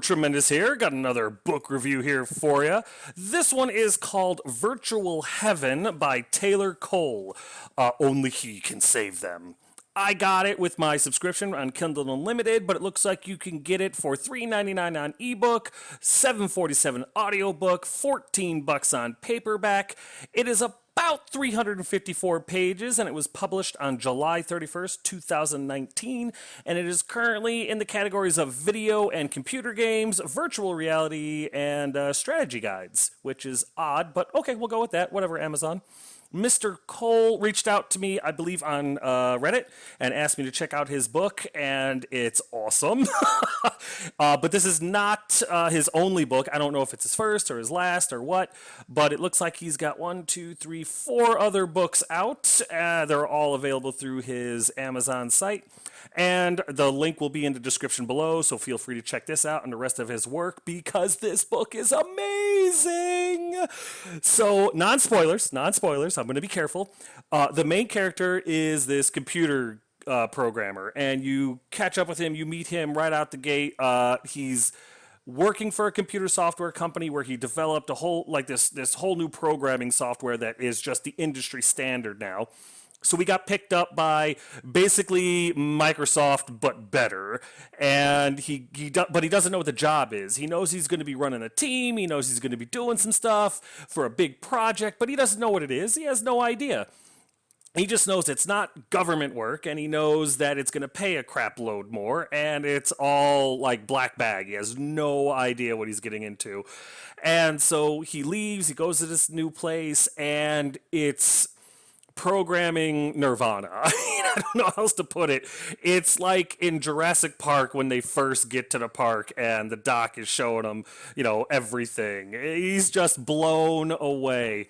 Tremendous here. Got another book review here for you. This one is called Virtual Heaven by Taylor Cole. Only he can save them. I got it with my subscription on Kindle Unlimited, but it looks like you can get it for $3.99 on ebook, $7.47 audiobook, $14 on paperback. It is about 354 pages, and it was published on July 31st, 2019, and it is currently in the categories of video and computer games, virtual reality, and strategy guides, which is odd, but okay, we'll go with that. Whatever, Amazon. Mr. Cole reached out to me, I believe, on Reddit and asked me to check out his book, and it's awesome. But this is not his only book. I don't know if it's his first or his last or what, but it looks like he's got 4 other books out. They're all available through his Amazon site. And the link will be in the description below, so feel free to check this out and the rest of his work because this book is amazing. So, non-spoilers. I'm going to be careful. The main character is this computer programmer, and you catch up with him. You meet him right out the gate. He's working for a computer software company where he developed a whole, like this whole new programming software that is just the industry standard now. So we got picked up by basically Microsoft, but better. And but he doesn't know what the job is. He knows he's going to be running a team. He knows he's going to be doing some stuff for a big project, but he doesn't know what it is. He has no idea. He just knows it's not government work, and he knows that it's going to pay a crap load more, and it's all like black bag. He has no idea what he's getting into. And so he leaves, he goes to this new place, and it's programming nirvana. I don't know how else to put it. It's like in Jurassic Park when they first get to the park and the doc is showing them, everything. He's just blown away.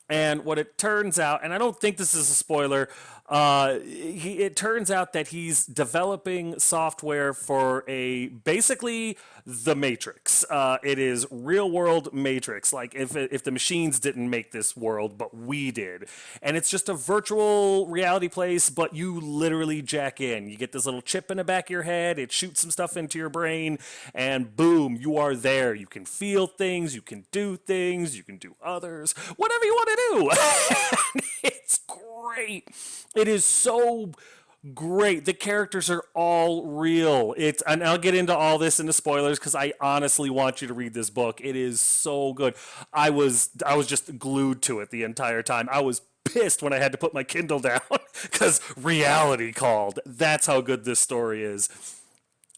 And what it turns out, and I don't think this is a spoiler, it turns out that he's developing software for basically the Matrix. It is real world Matrix, like if the machines didn't make this world, but we did. And it's just a virtual reality place, but you literally jack in. You get this little chip in the back of your head, it shoots some stuff into your brain, and boom, you are there. You can feel things, you can do things, you can do others, whatever you want to do. It's great. It is so great. The characters are all real. And I'll get into all this in the spoilers because I honestly want you to read this book. It is so good. I was just glued to it the entire time. I was pissed when I had to put my Kindle down because reality called. That's how good this story is.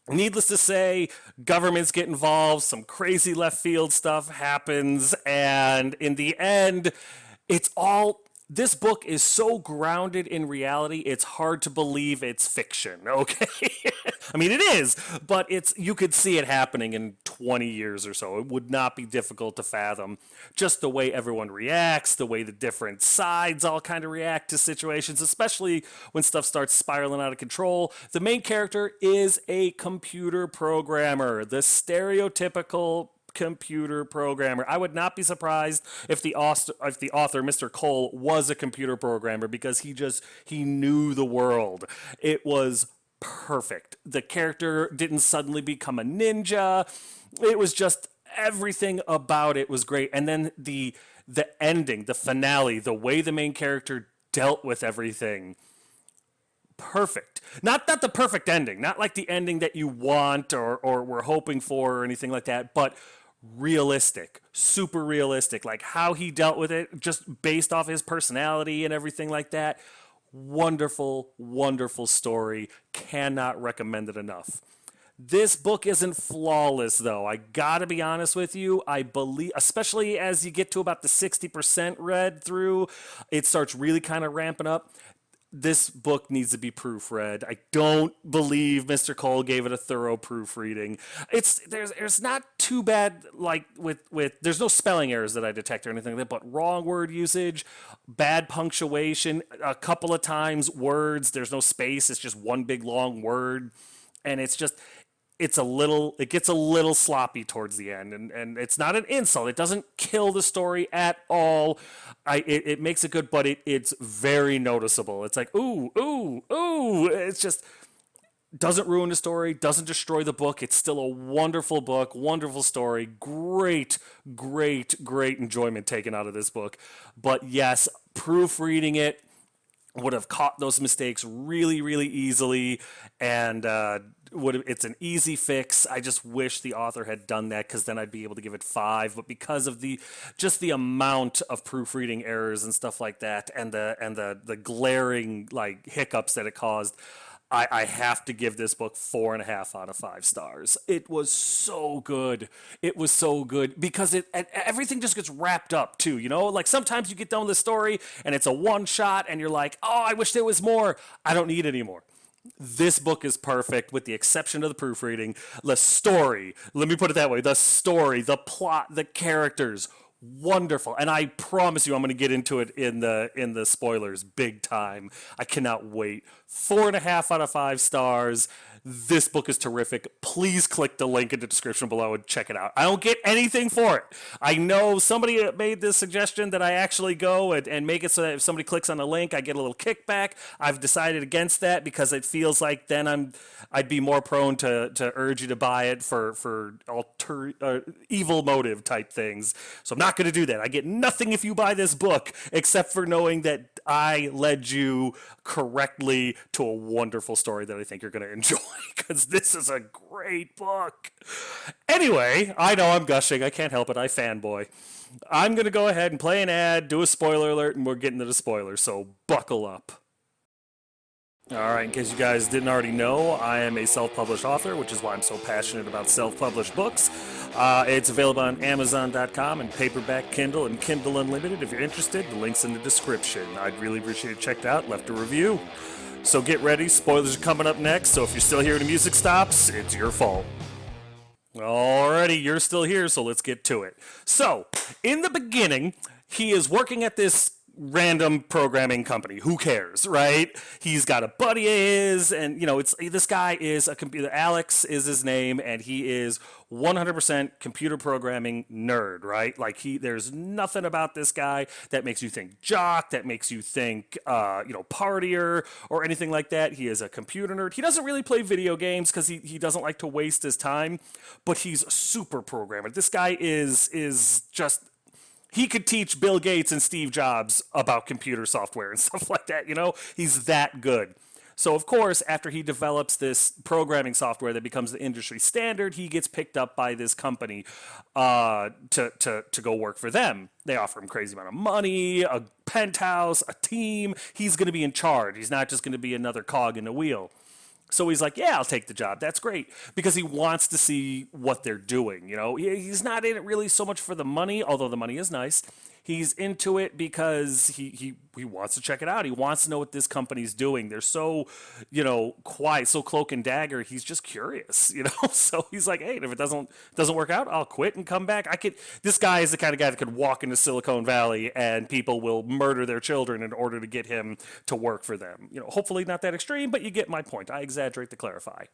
Needless to say, governments get involved, some crazy left field stuff happens, and in the end, this book is so grounded in reality, it's hard to believe it's fiction, okay? I mean, it is, but you could see it happening in 20 years or so. It would not be difficult to fathom. Just the way everyone reacts, the way the different sides all kind of react to situations, especially when stuff starts spiraling out of control. The main character is a computer programmer, the stereotypical computer programmer. I would not be surprised if the author, Mr. Cole, was a computer programmer because he knew the world. It was perfect. The character didn't suddenly become a ninja. It was just everything about it was great. And then the ending, the finale, the way the main character dealt with everything, perfect. Not the perfect ending, not like the ending that you want or were hoping for or anything like that, but realistic, super realistic, like how he dealt with it just based off his personality and everything like that. Wonderful, wonderful story. Cannot recommend it enough. This book isn't flawless, though. I gotta be honest with you. I believe, especially as you get to about the 60% read through, it starts really kind of ramping up. This book needs to be proofread. I don't believe Mr. Cole gave it a thorough proofreading. There's not too bad, like with there's no spelling errors that I detect or anything like that, but wrong word usage, bad punctuation, a couple of times words, there's no space, it's just one big long word, and it gets a little sloppy towards the end, and it's not an insult. It doesn't kill the story at all. It makes it good, but it's very noticeable. It's like, ooh. It's just, doesn't ruin the story, doesn't destroy the book. It's still a wonderful book, wonderful story, great enjoyment taken out of this book. But yes, proofreading it would have caught those mistakes really easily, and it's an easy fix. I just wish the author had done that, because then I'd be able to give it 5. But because of the amount of proofreading errors and stuff like that, and the glaring like hiccups that it caused, I have to give this book 4.5 out of 5 stars. It was so good. It was so good because everything just gets wrapped up too. You know, like sometimes you get done with the story and it's a one shot, and you're like, oh, I wish there was more. I don't need any more. This book is perfect, with the exception of the proofreading. The story, let me put it that way: the story, the plot, the characters, wonderful. And I promise you, I'm going to get into it in the spoilers big time. I cannot wait. 4.5 out of 5 stars. This book is terrific. Please click the link in the description below and check it out. I don't get anything for it. I know somebody made this suggestion that I actually go and make it so that if somebody clicks on the link, I get a little kickback. I've decided against that, because it feels like then I'd be more prone to urge you to buy it for evil motive type things. So I'm not going to do that. I get nothing if you buy this book, except for knowing that I led you correctly to a wonderful story that I think you're going to enjoy, because this is a great book. Anyway, I know I'm gushing. I can't help it. I fanboy. I'm going to go ahead and play an ad, do a spoiler alert, and we're getting to the spoilers, so buckle up. All right, in case you guys didn't already know, I am a self-published author, which is why I'm so passionate about self-published books. It's available on Amazon.com and paperback, Kindle, and Kindle Unlimited. If you're interested, the link's in the description. I'd really appreciate it. Checked out, left a review. So get ready, spoilers are coming up next, so if you're still here and the music stops, it's your fault. Alrighty, you're still here, so let's get to it. So, in the beginning, he is working at this random programming company. Who cares, right? He's got a buddy of his, and this guy is a computer. Alex is his name, and he is 100% computer programming nerd, right? Like there's nothing about this guy that makes you think jock, that makes you think partier or anything like that. He is a computer nerd. He doesn't really play video games because he doesn't like to waste his time, but he's a super programmer. This guy is just, he could teach Bill Gates and Steve Jobs about computer software and stuff like that, He's that good. So, of course, after he develops this programming software that becomes the industry standard, he gets picked up by this company to go work for them. They offer him crazy amount of money, a penthouse, a team. He's going to be in charge. He's not just going to be another cog in the wheel. So he's like, yeah, I'll take the job. That's great. Because he wants to see what they're doing. He's not in it really so much for the money, although the money is nice. He's into it because he wants to check it out. He wants to know what this company's doing. They're so, quiet, so cloak and dagger. He's just curious, So he's like, hey, if it doesn't work out, I'll quit and come back. This guy is the kind of guy that could walk into Silicon Valley and people will murder their children in order to get him to work for them. Hopefully not that extreme, but you get my point. I exaggerate to clarify.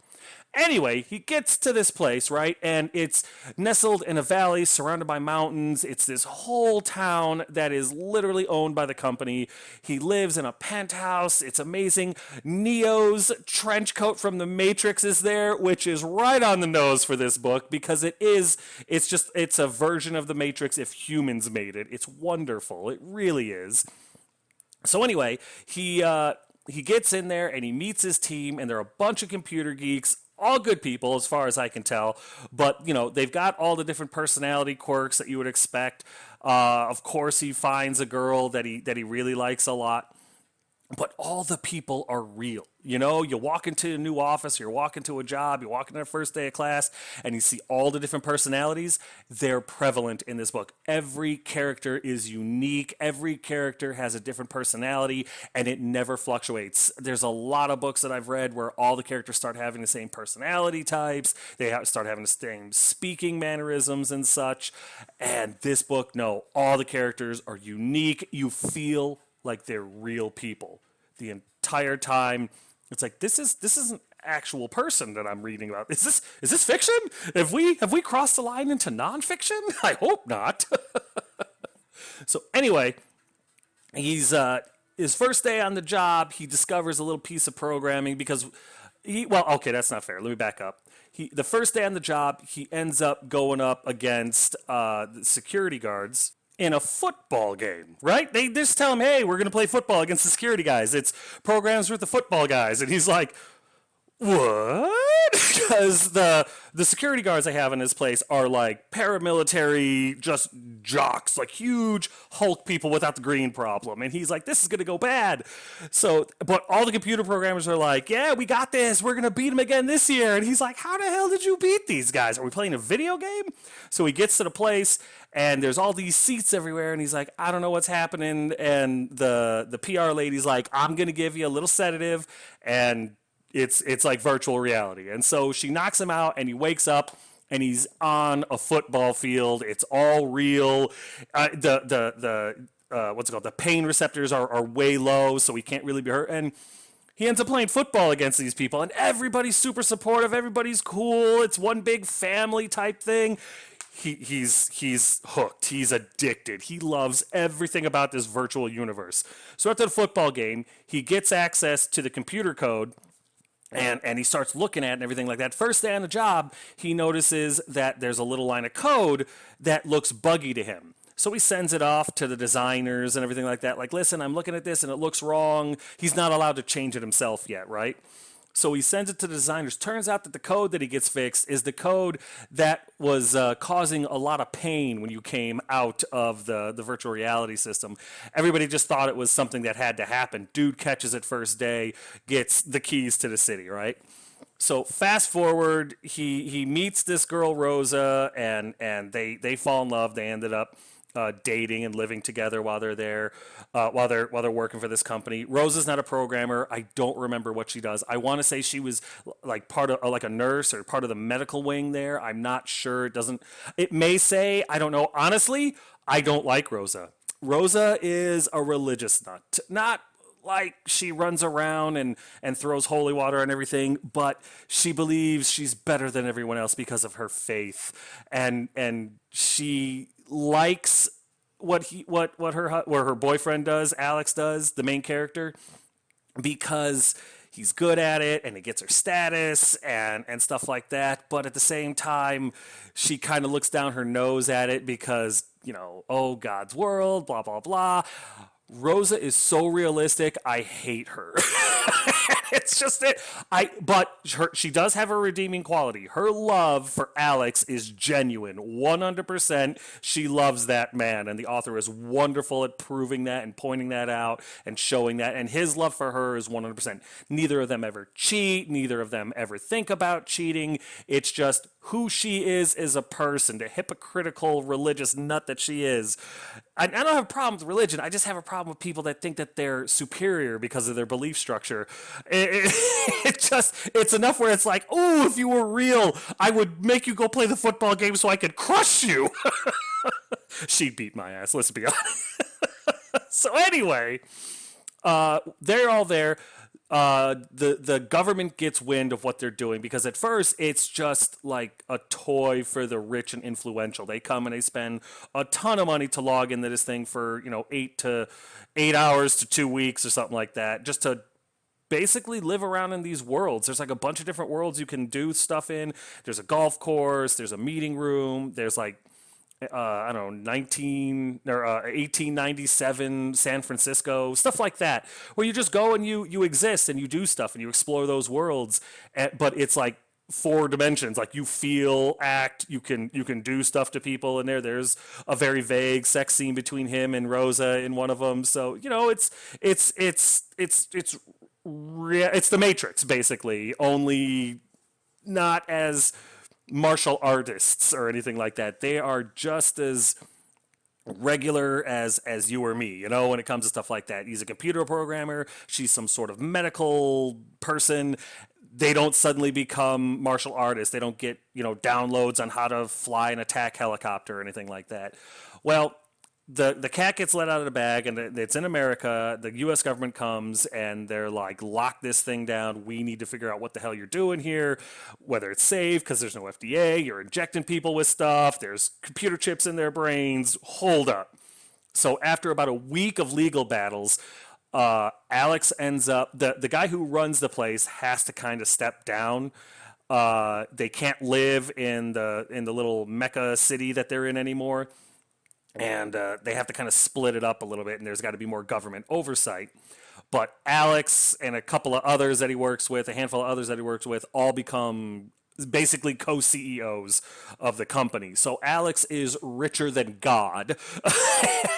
Anyway, he gets to this place, right? And it's nestled in a valley surrounded by mountains. It's this whole town that is literally owned by the company. He lives in a penthouse. It's amazing. Neo's trench coat from The Matrix is there, which is right on the nose for this book because it's a version of The Matrix if humans made it. It's wonderful. It really is. So anyway, he gets in there and he meets his team, and they're a bunch of computer geeks, all good people as far as I can tell, but they've got all the different personality quirks that you would expect. Of course, he finds a girl that he really likes a lot. But all the people are real. You walk into a new office, you're walking to a job, you walk into the first day of class, and you see all the different personalities. They're prevalent in this book. Every character is unique. Every character has a different personality, and it never fluctuates. There's a lot of books that I've read where all the characters start having the same personality types. They start having the same speaking mannerisms and such. And this book, no, all the characters are unique. You feel like they're real people the entire time. It's like this is an actual person that I'm reading about. Is this fiction? Have we crossed the line into nonfiction? I hope not. So anyway, he's his first day on the job. He discovers a little piece of programming because Well, okay, that's not fair. Let me back up. The first day on the job, he ends up going up against the security guards in a football game, right? They just tell him, hey, we're going to play football against the security guys. It's programs with the football guys. And he's like, what? Because the security guards they have in his place are like paramilitary, just jocks, like huge Hulk people without the green problem. And he's like, this is gonna go bad. So, but all the computer programmers are like, yeah, we got this. We're gonna beat them again this year. And he's like, how the hell did you beat these guys? Are we playing a video game? So he gets to the place and there's all these seats everywhere. And he's like, I don't know what's happening. And the PR lady's like, I'm gonna give you a little sedative and it's like virtual reality. And so she knocks him out and he wakes up and he's on a football field. It's all real. What's it called? The pain receptors are way low, so he can't really be hurt. And he ends up playing football against these people, and everybody's super supportive. Everybody's cool. It's one big family type thing. He's hooked. He's addicted. He loves everything about this virtual universe. So after the football game, he gets access to the computer code and he starts looking at it and everything like that. First day on the job, he notices that there's a little line of code that looks buggy to him. So he sends it off to the designers and everything like that. Like, listen, I'm looking at this and it looks wrong. He's not allowed to change it himself yet, right? So he sends it to the designers. Turns out that the code that he gets fixed is the code that was causing a lot of pain when you came out of the virtual reality system. Everybody just thought it was something that had to happen. Dude catches it first day, gets the keys to the city, right? So fast forward, he meets this girl Rosa, and they fall in love. They ended up dating and living together while they're there, while they're working for this company. Rosa's not a programmer. I don't remember what she does. I want to say she was like part of like a nurse or part of the medical wing there. I'm not sure. It doesn't. It may say. I don't know. Honestly, I don't like Rosa. Rosa is a religious nut. Not like she runs around and throws holy water and everything, but she believes she's better than everyone else because of her faith, and she likes what her boyfriend does, Alex does, the main character, because he's good at it and it gets her status and stuff like that. But at the same time, she kind of looks down her nose at it because, oh, God's world, blah, blah, blah. Rosa is so realistic. I hate her. It's just it. She does have a redeeming quality. Her love for Alex is genuine, 100%. She loves that man, and the author is wonderful at proving that and pointing that out and showing that. And his love for her is 100%. Neither of them ever cheat. Neither of them ever think about cheating. It's just who she is as a person, the hypocritical religious nut that she is. I don't have a problem with religion. I just have a problem with people that think that they're superior because of their belief structure. It's enough where it's like, oh, if you were real, I would make you go play the football game so I could crush you. She'd beat my ass, let's be honest. So anyway, they're all there. The government gets wind of what they're doing because at first it's just like a toy for the rich and influential. They come and they spend a ton of money to log into this thing for 8 hours to 2 weeks or something like that, just to basically live around in these worlds. There's like a bunch of different worlds you can do stuff in. There's a golf course, there's a meeting room, there's like I don't know, 1897 San Francisco, stuff like that, where you just go and you exist and you do stuff and you explore those worlds. But it's like 4 dimensions. Like you feel, act, you can do stuff to people in there. There's a very vague sex scene between him and Rosa in one of them. So it's the Matrix basically, only not as martial artists or anything like that. They are just as regular as you or me, when it comes to stuff like that. He's a computer programmer. She's some sort of medical person. They don't suddenly become martial artists. They don't get, downloads on how to fly an attack helicopter or anything like that. Well, the cat gets let out of the bag, and it's in America. The U.S. government comes, and they're like, lock this thing down. We need to figure out what the hell you're doing here, whether it's safe, because there's no FDA. You're injecting people with stuff. There's computer chips in their brains. Hold up. So after about a week of legal battles, Alex ends up the guy who runs the place has to kind of step down. They can't live in the little Mecca city that they're in anymore, and they have to kind of split it up a little bit. And there's got to be more government oversight. But Alex and a couple of others that he works with, a handful of others that he works with, all become basically co-CEOs of the company. So Alex is richer than God.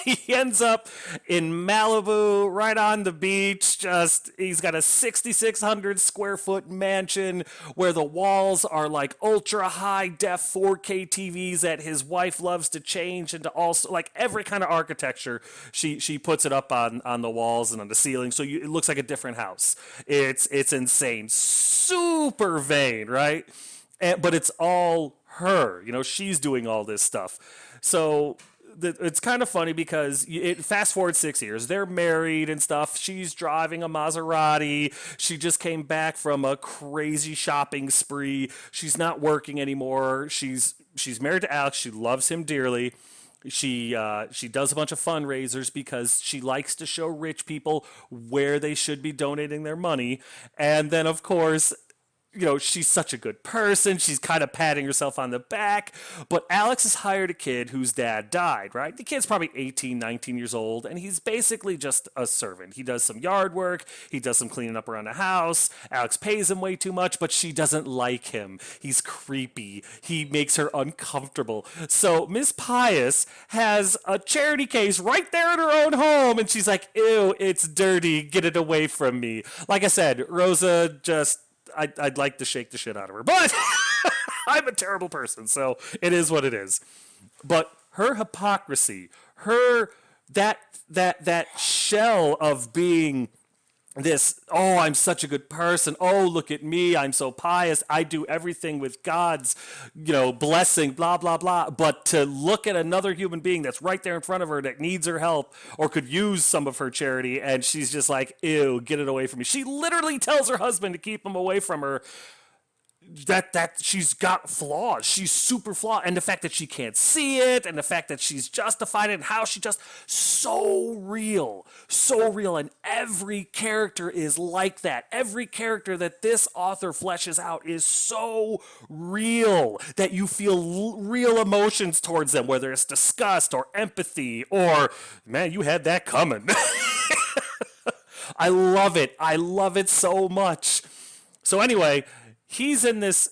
He ends up in Malibu, right on the beach. Just he's got a 6,600 square foot mansion where the walls are like ultra high def 4K TVs that his wife loves to change into also like every kind of architecture. She puts it up on the walls and on the ceiling, so it looks like a different house. It's insane, super vain, right? But it's all her. She's doing all this stuff. So it's kind of funny because fast forward 6 years, they're married and stuff. She's driving a Maserati. She just came back from a crazy shopping spree. She's not working anymore. She's married to Alex. She loves him dearly. She does a bunch of fundraisers because she likes to show rich people where they should be donating their money. And then, of course, she's such a good person. She's kind of patting herself on the back. But Alex has hired a kid whose dad died, right? The kid's probably 18, 19 years old, and he's basically just a servant. He does some yard work. He does some cleaning up around the house. Alex pays him way too much, but she doesn't like him. He's creepy. He makes her uncomfortable. So Miss Pius has a charity case right there in her own home, and she's like, ew, it's dirty. Get it away from me. Like I said, Rosa just... I'd like to shake the shit out of her, but I'm a terrible person, so it is what it is. But her hypocrisy, her that shell of being this, oh, I'm such a good person. Oh, look at me. I'm so pious. I do everything with God's, blessing, blah, blah, blah. But to look at another human being that's right there in front of her that needs her help or could use some of her charity, and she's just like, ew, get it away from me. She literally tells her husband to keep him away from her. That she's got flaws. She's super flawed. And the fact that she can't see it, and the fact that she's justified it, and how she just so real. And every character is like that. Every character that this author fleshes out is so real that you feel real emotions towards them, whether it's disgust or empathy or, man, you had that coming. I love it. I love it so much. So anyway, he's in this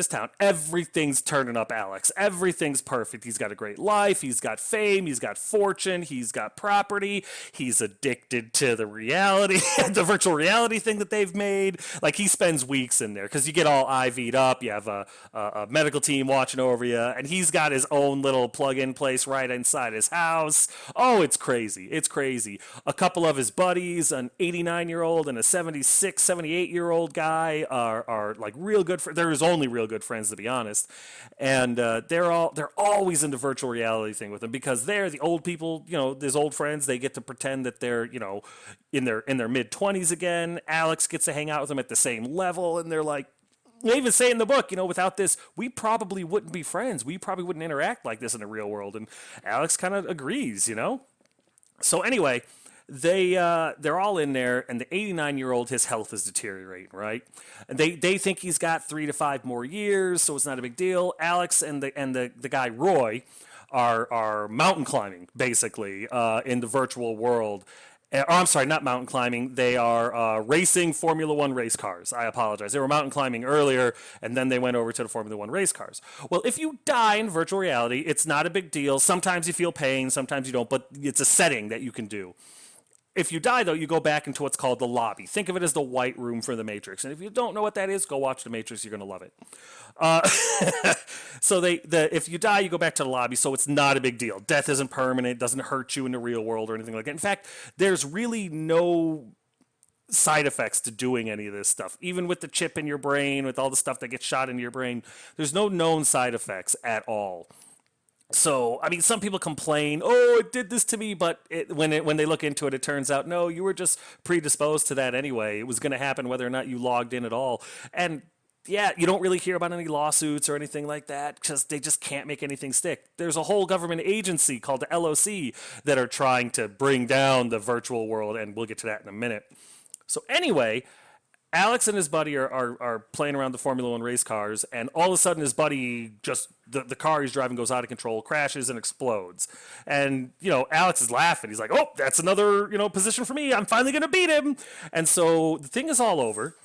town. Everything's turning up Alex. Everything's perfect. He's got a great life. He's got fame. He's got fortune. He's got property. He's addicted to the reality, the virtual reality thing that they've made. Like, he spends weeks in there because you get all IV'd up. You have a medical team watching over you, and he's got his own little plug-in place right inside his house. Oh, it's crazy. It's crazy. A couple of his buddies, an 89-year-old and a 76, 78-year-old guy are like real good friends. They're his only real good friends, to be honest. And they're always in the virtual reality thing with him because they're the old people. His old friends. They get to pretend that they're in their mid-20s again. Alex gets to hang out with them at the same level, and they're like. They even say in the book, without this, we probably wouldn't be friends. We probably wouldn't interact like this in the real world. And Alex kind of agrees. So anyway, they're all in there, and the 89-year-old, his health is deteriorating, right? And they think he's got 3 to 5 more years, so it's not a big deal. Alex and the guy Roy are mountain climbing basically in the virtual world. I'm sorry, not mountain climbing. They are racing Formula One race cars. I apologize. They were mountain climbing earlier, and then they went over to the Formula One race cars. Well, if you die in virtual reality, it's not a big deal. Sometimes you feel pain, sometimes you don't, but it's a setting that you can do. If you die, though, you go back into what's called the lobby. Think of it as the white room for The Matrix. And if you don't know what that is, go watch The Matrix. You're going to love it. So if you die, you go back to the lobby. So it's not a big deal. Death isn't permanent. It doesn't hurt you in the real world or anything like that. In fact, there's really no side effects to doing any of this stuff. Even with the chip in your brain, with all the stuff that gets shot into your brain, there's no known side effects at all. So, I mean, some people complain, oh, it did this to me, but when they look into it, it turns out, no, you were just predisposed to that anyway. It was going to happen whether or not you logged in at all. And yeah, you don't really hear about any lawsuits or anything like that because they just can't make anything stick. There's a whole government agency called the LOC that are trying to bring down the virtual world, and we'll get to that in a minute. So, anyway, Alex and his buddy are playing around the Formula One race cars, and all of a sudden his buddy just the car he's driving goes out of control, crashes and explodes. And Alex is laughing. He's like, "Oh, that's another position for me. I'm finally gonna beat him." And so the thing is all over.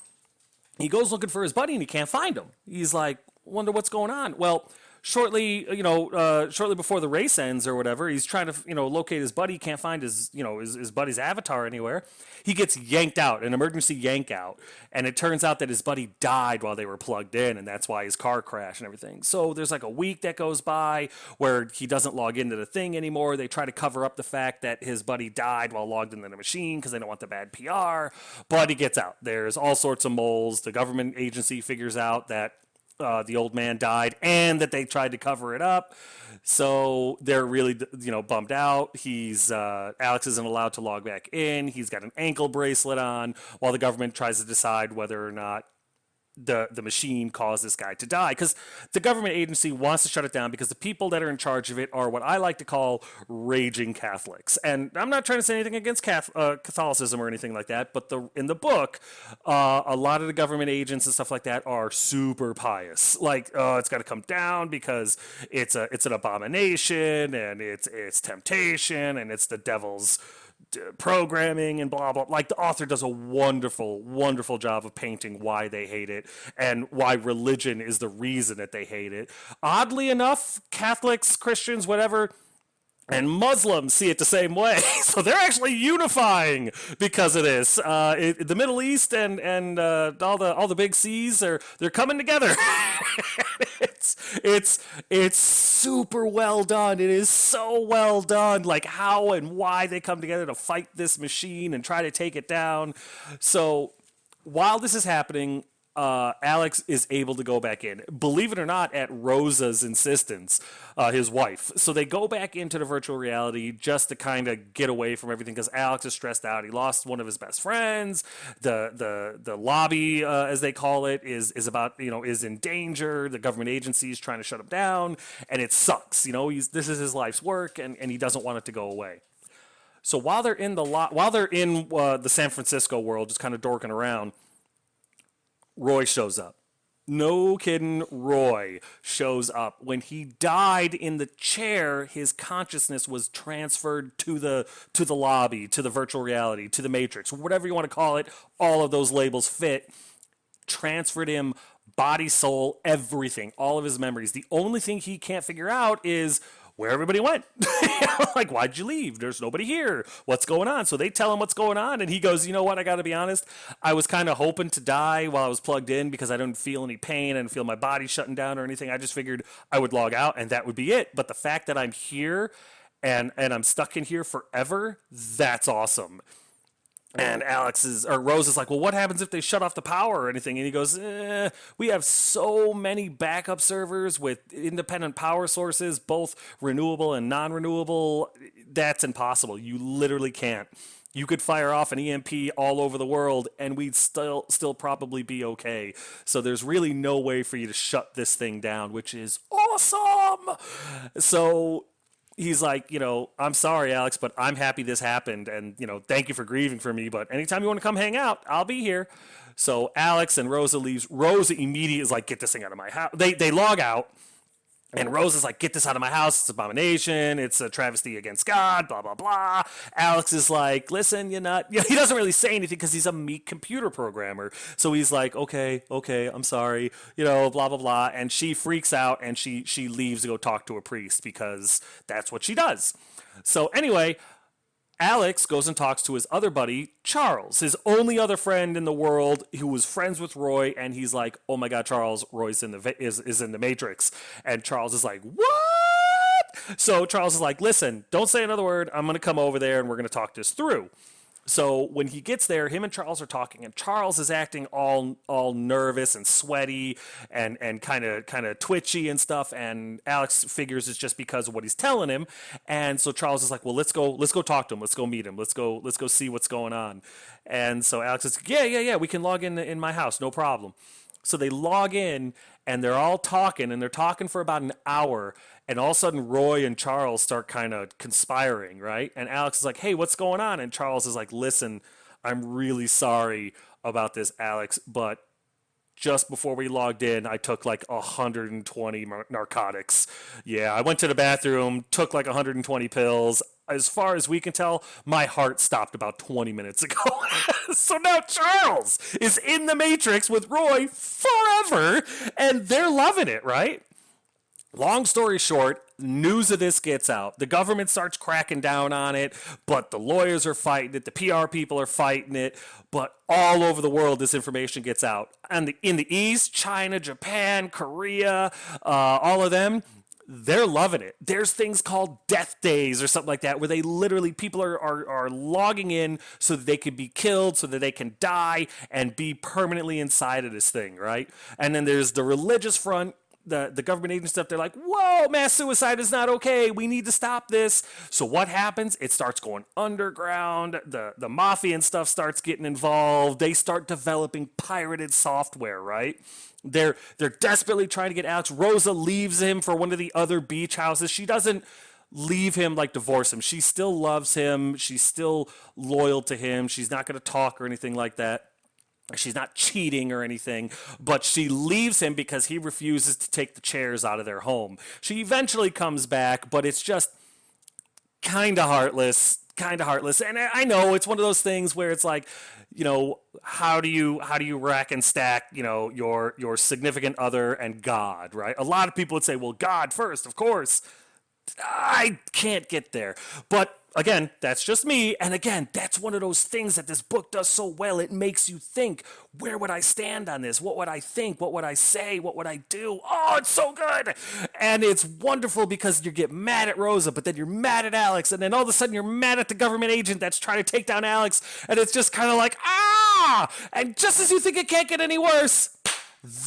He goes looking for his buddy and he can't find him. He's like, "Wonder what's going on." Well, shortly before the race ends or whatever, he's trying to locate his buddy. Can't find his buddy's avatar anywhere. He gets yanked out, an emergency yank out, and it turns out that his buddy died while they were plugged in, and that's why his car crashed and everything. So there's like a week that goes by where he doesn't log into the thing anymore. They try to cover up the fact that his buddy died while logged into the machine because they don't want the bad PR. But he gets out. There's all sorts of moles. The government agency figures out that the old man died and that they tried to cover it up. So they're really, bummed out. Alex isn't allowed to log back in. He's got an ankle bracelet on while the government tries to decide whether or not the machine caused this guy to die, because the government agency wants to shut it down because the people that are in charge of it are what I like to call raging Catholics. And I'm not trying to say anything against Catholicism or anything like that, but in the book, a lot of the government agents and stuff like that are super pious. Like, it's got to come down because it's an abomination and it's temptation and it's the devil's programming and blah blah. Like, the author does a wonderful job of painting why they hate it and why religion is the reason that they hate it. Oddly enough, Catholics, Christians, whatever, and Muslims see it the same way. So they're actually unifying because of this. The Middle East and all the big C's, they're coming together. it's super well done. It is so well done. Like, how and why they come together to fight this machine and try to take it down. So while this is happening, Alex is able to go back in, believe it or not, at Rosa's insistence, his wife. So they go back into the virtual reality just to kind of get away from everything because Alex is stressed out. He lost one of his best friends. The lobby, as they call it, is in danger. The government agency is trying to shut him down, and it sucks. This is his life's work, and he doesn't want it to go away. So while they're in the San Francisco world, just kind of dorking around, Roy shows up. No kidding, Roy shows up. When he died in the chair, his consciousness was transferred to the lobby, to the virtual reality, to the Matrix, whatever you want to call it. All of those labels fit. Transferred him, body, soul, everything, all of his memories. The only thing he can't figure out is where everybody went. Like, why'd you leave? There's nobody here. What's going on? So they tell him what's going on, and he goes, "You know what? I got to be honest. I was kind of hoping to die while I was plugged in because I didn't feel any pain. I didn't feel my body shutting down or anything. I just figured I would log out and that would be it. But the fact that I'm here and I'm stuck in here forever, that's awesome." And Rose is like, "Well, what happens if they shut off the power or anything?" And he goes, "We have so many backup servers with independent power sources, both renewable and non-renewable. That's impossible. You literally can't. You could fire off an EMP all over the world and we'd still probably be okay. So there's really no way for you to shut this thing down," which is awesome. So he's like, "I'm sorry, Alex, but I'm happy this happened. And, thank you for grieving for me. But anytime you want to come hang out, I'll be here." So Alex and Rosa leaves. Rosa immediately is like, "Get this thing out of my house." They log out. And Rose is like, "Get this out of my house. It's an abomination. It's a travesty against God, blah, blah, blah." Alex is like, "Listen, you're not..." He doesn't really say anything because he's a meek computer programmer. So he's like, okay, I'm sorry, blah, blah, blah. And she freaks out and she leaves to go talk to a priest because that's what she does. So anyway, Alex goes and talks to his other buddy, Charles, his only other friend in the world who was friends with Roy, and he's like, "Oh my God, Charles, Roy's is in the Matrix." And Charles is like, "What?" So Charles is like, "Listen, don't say another word. I'm going to come over there and we're going to talk this through." So when he gets there, him and Charles are talking, and Charles is acting all nervous and sweaty and kind of twitchy and stuff. And Alex figures it's just because of what he's telling him. And so Charles is like, "Well, let's go talk to him. Let's go meet him. Let's go see what's going on." And so Alex is, yeah, we can log in my house, no problem. So they log in and they're all talking and they're talking for about an hour. And all of a sudden, Roy and Charles start kind of conspiring, right? And Alex is like, hey, what's going on? And Charles is like, listen, I'm really sorry about this, Alex, but just before we logged in, I took like 120 narcotics. Yeah, I went to the bathroom, took like 120 pills. As far as we can tell, my heart stopped about 20 minutes ago. So now Charles is in the Matrix with Roy forever, and they're loving it, right? Long story short, news of this gets out. The government starts cracking down on it, but the lawyers are fighting it. The PR people are fighting it, but all over the world, this information gets out. And in the East, China, Japan, Korea, all of them, they're loving it. There's things called death days or something like that, where they literally, people are logging in so that they can be killed, so that they can die and be permanently inside of this thing, right? And then there's the religious front. The government agent stuff, they're like, whoa, mass suicide is not okay. We need to stop this. So what happens? It starts going underground. The mafia and stuff starts getting involved. They start developing pirated software, right? They're desperately trying to get Alex. Rosa leaves him for one of the other beach houses. She doesn't leave him, like divorce him. She still loves him. She's still loyal to him. She's not going to talk or anything like that. She's not cheating or anything, but she leaves him because he refuses to take the chairs out of their home. She eventually comes back, but it's just kind of heartless. And I know it's one of those things where it's like, how do you rack and stack, your significant other and God, right? A lot of people would say, well, God first, of course. I can't get there. But again, that's just me. And again, that's one of those things that this book does so well. It makes you think, where would I stand on this? What would I think? What would I say? What would I do? Oh, it's so good. And it's wonderful because you get mad at Rosa, but then you're mad at Alex. And then all of a sudden you're mad at the government agent that's trying to take down Alex. And it's just kind of like, ah! And just as you think it can't get any worse,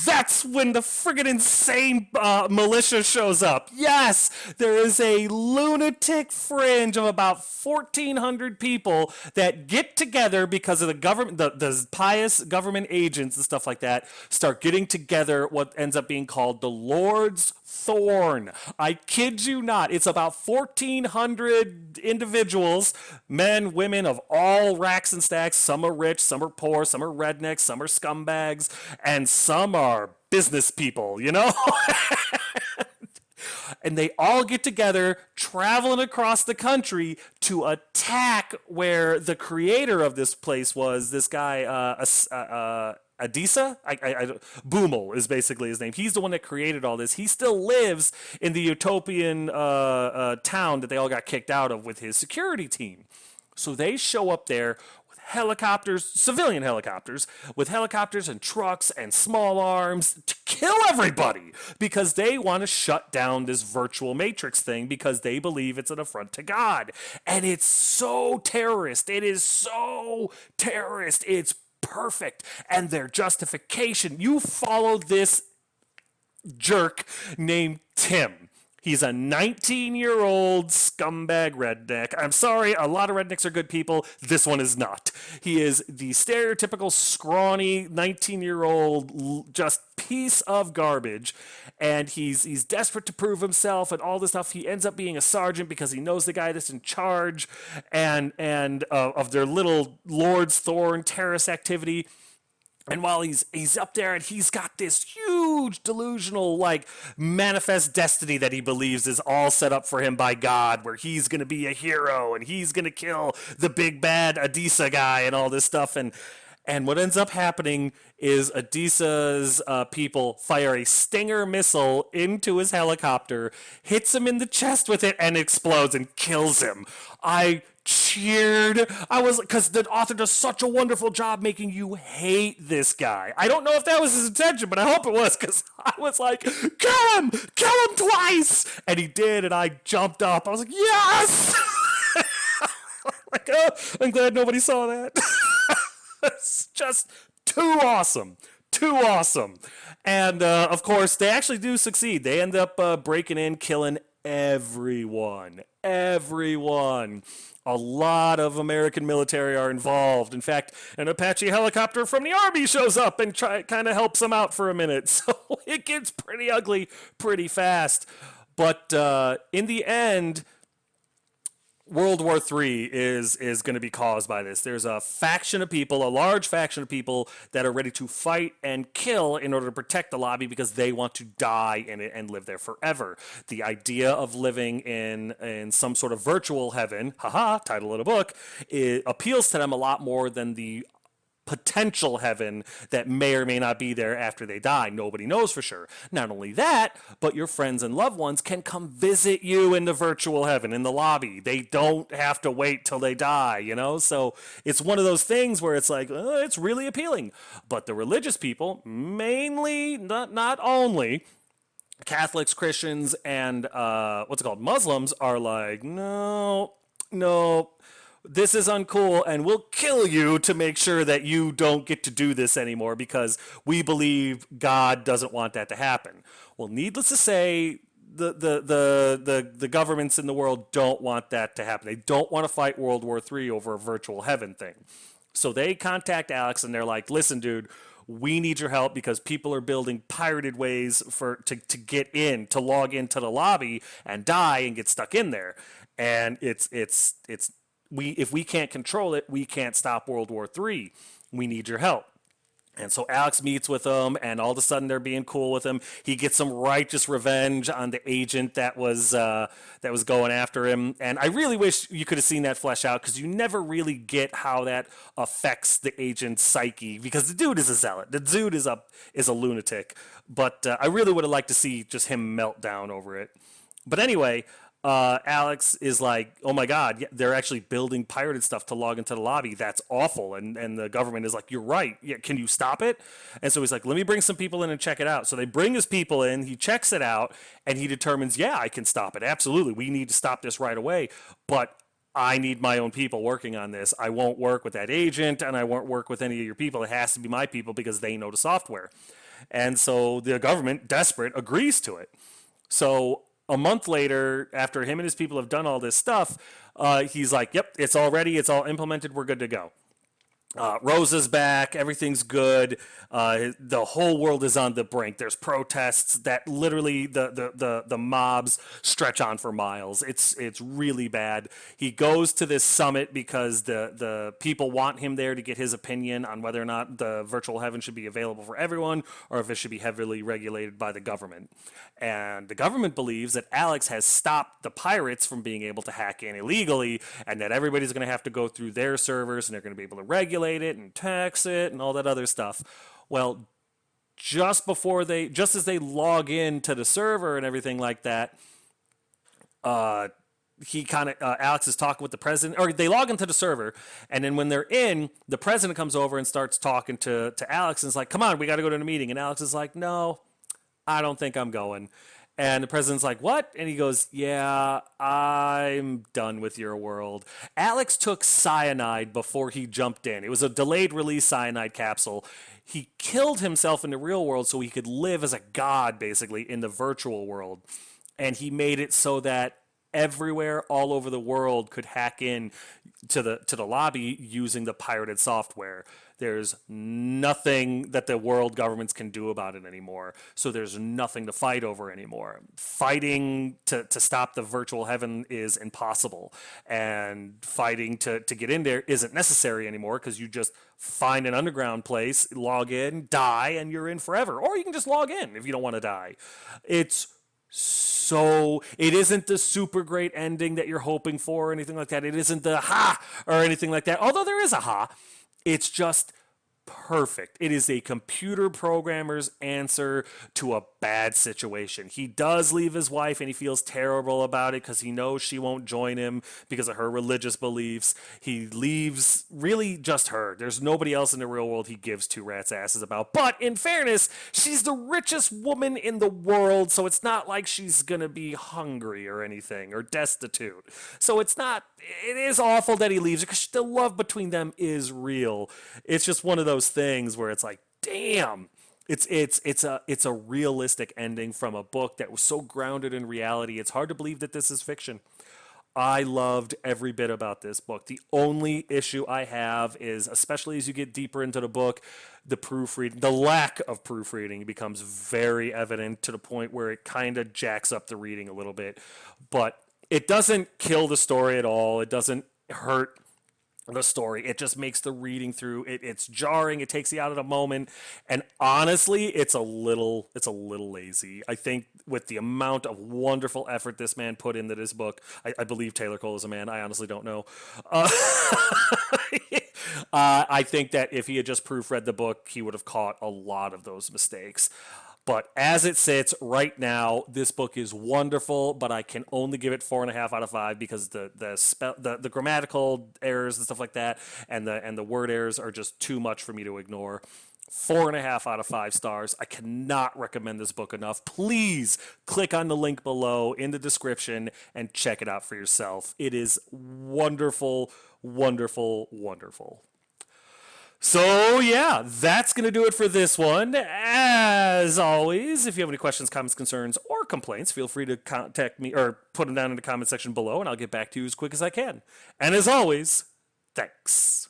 that's when the friggin' insane militia shows up. Yes, there is a lunatic fringe of about 1,400 people that get together because of the government, the pious government agents and stuff like that, start getting together what ends up being called the Lord's Thorn. I kid you not. It's about 1,400 individuals, men, women of all racks and stacks. Some are rich, some are poor, some are rednecks, some are scumbags, and some are business people, And they all get together, traveling across the country to attack where the creator of this place was, this guy, Adisa? Boomel is basically his name. He's the one that created all this. He still lives in the utopian town that they all got kicked out of with his security team. So they show up there with helicopters, civilian helicopters, with helicopters and trucks and small arms to kill everybody because they want to shut down this virtual matrix thing because they believe it's an affront to God. And it's so terrorist. It is so terrorist. It's perfect. And their justification, you follow this jerk named Tim. He's a 19-year-old scumbag redneck. I'm sorry, a lot of rednecks are good people. This one is not. He is the stereotypical scrawny 19-year-old just piece of garbage. And he's desperate to prove himself and all this stuff. He ends up being a sergeant because he knows the guy that's in charge and of their little Lord's Thorn terrorist activity. And while he's up there and he's got this huge delusional manifest destiny that he believes is all set up for him by God, where he's going to be a hero and he's going to kill the big bad Adisa guy and all this stuff. And what ends up happening is Adisa's people fire a Stinger missile into his helicopter, hits him in the chest with it, and explodes and kills him. I cheered. Because the author does such a wonderful job making you hate this guy. I don't know if that was his intention, but I hope it was, because I was like, kill him twice. And he did, and I jumped up. I was like, yes! I'm glad nobody saw that. It's just too awesome. And, of course, they actually do succeed. They end up breaking in, killing everyone. Everyone. A lot of American military are involved. In fact, an Apache helicopter from the Army shows up and kind of helps them out for a minute. So it gets pretty ugly pretty fast. But in the end, World War III is going to be caused by this. There's a faction of people, a large faction of people that are ready to fight and kill in order to protect the lobby because they want to die in it and live there forever. The idea of living in some sort of virtual heaven, haha, title of the book, it appeals to them a lot more than the potential heaven that may or may not be there after they die. Nobody knows for sure. Not only that, but your friends and loved ones can come visit you in the virtual heaven, in the lobby. They don't have to wait till they die, you know? So it's one of those things where it's like, it's really appealing. But the religious people, mainly, not only, Catholics, Christians, and Muslims are like, no, this is uncool and we'll kill you to make sure that you don't get to do this anymore because we believe God doesn't want that to happen. Well, needless to say, the governments in the world don't want that to happen. They don't want to fight World War III over a virtual heaven thing. So they contact Alex and they're like, listen, dude, we need your help because people are building pirated ways to get in, to log into the lobby and die and get stuck in there. And if we can't control it, we can't stop World War III. We need your help. And so Alex meets with them, and all of a sudden they're being cool with him. He gets some righteous revenge on the agent that was going after him. And I really wish you could have seen that flesh out because you never really get how that affects the agent's psyche because the dude is a zealot. The dude is a lunatic. But I really would have liked to see just him melt down over it. But anyway, Alex is like, oh my God, they're actually building pirated stuff to log into the lobby. That's awful. And the government is like, you're right. Yeah, can you stop it? And so he's like, let me bring some people in and check it out. So they bring his people in, he checks it out, and he determines, yeah, I can stop it. Absolutely. We need to stop this right away. But I need my own people working on this. I won't work with that agent, and I won't work with any of your people. It has to be my people because they know the software. And so the government, desperate, agrees to it. So a month later, after him and his people have done all this stuff, he's like, yep, it's all ready. It's all implemented. We're good to go. Rosa's back. Everything's good. The whole world is on the brink. There's protests that literally the mobs stretch on for miles. It's really bad. He goes to this summit because the people want him there to get his opinion on whether or not the virtual heaven should be available for everyone or if it should be heavily regulated by the government. And the government believes that Alex has stopped the pirates from being able to hack in illegally and that everybody's going to have to go through their servers and they're going to be able to regulate it and tax it and all that other stuff. Well, just as they log into the server and everything like that, Alex is talking with the president, or they log into the server, and then when they're in, the president comes over and starts talking to Alex and is like, come on, we got to go to the meeting. And Alex is like, no, I don't think I'm going. And the president's like, what? And he goes, yeah, I'm done with your world. Alex took cyanide before he jumped in. It was a delayed release cyanide capsule. He killed himself in the real world so he could live as a god, basically, in the virtual world. And he made it so that everywhere, all over the world, could hack in to the lobby using the pirated software. There's nothing that the world governments can do about it anymore. So there's nothing to fight over anymore. Fighting to stop the virtual heaven is impossible. And fighting to get in there isn't necessary anymore because you just find an underground place, log in, die, and you're in forever. Or you can just log in if you don't want to die. It isn't the super great ending that you're hoping for or anything like that. It isn't the ha or anything like that. Although there is a ha. It's just perfect. It is a computer programmer's answer to a bad situation. He does leave his wife and he feels terrible about it because he knows she won't join him because of her religious beliefs. He leaves really just her. There's nobody else in the real world he gives two rats' asses about. But in fairness, she's the richest woman in the world, so it's not like she's going to be hungry or anything or destitute. So it is awful that he leaves her because the love between them is real. It's just one of those things where it's like, damn, It's a realistic ending from a book that was so grounded in reality. It's hard to believe that this is fiction. I loved every bit about this book. The only issue I have is, especially as you get deeper into the book, the proofreading, the lack of proofreading becomes very evident to the point where it kind of jacks up the reading a little bit. But it doesn't kill the story at all. It doesn't hurt the story. It just makes the reading through it's jarring. It takes you out of the moment, and honestly, it's a little lazy. I think with the amount of wonderful effort this man put into this book, I believe Taylor Cole is a man. I honestly don't know. uh, I think that if he had just proofread the book, he would have caught a lot of those mistakes. But as it sits right now, this book is wonderful, but I can only give it 4.5 out of 5 because the grammatical errors and stuff like that, and the word errors are just too much for me to ignore. 4.5 out of 5 stars. I cannot recommend this book enough. Please click on the link below in the description and check it out for yourself. It is wonderful, wonderful, wonderful. So, yeah, that's going to do it for this one. As always, if you have any questions, comments, concerns, or complaints, feel free to contact me or put them down in the comment section below, and I'll get back to you as quick as I can. And as always, thanks.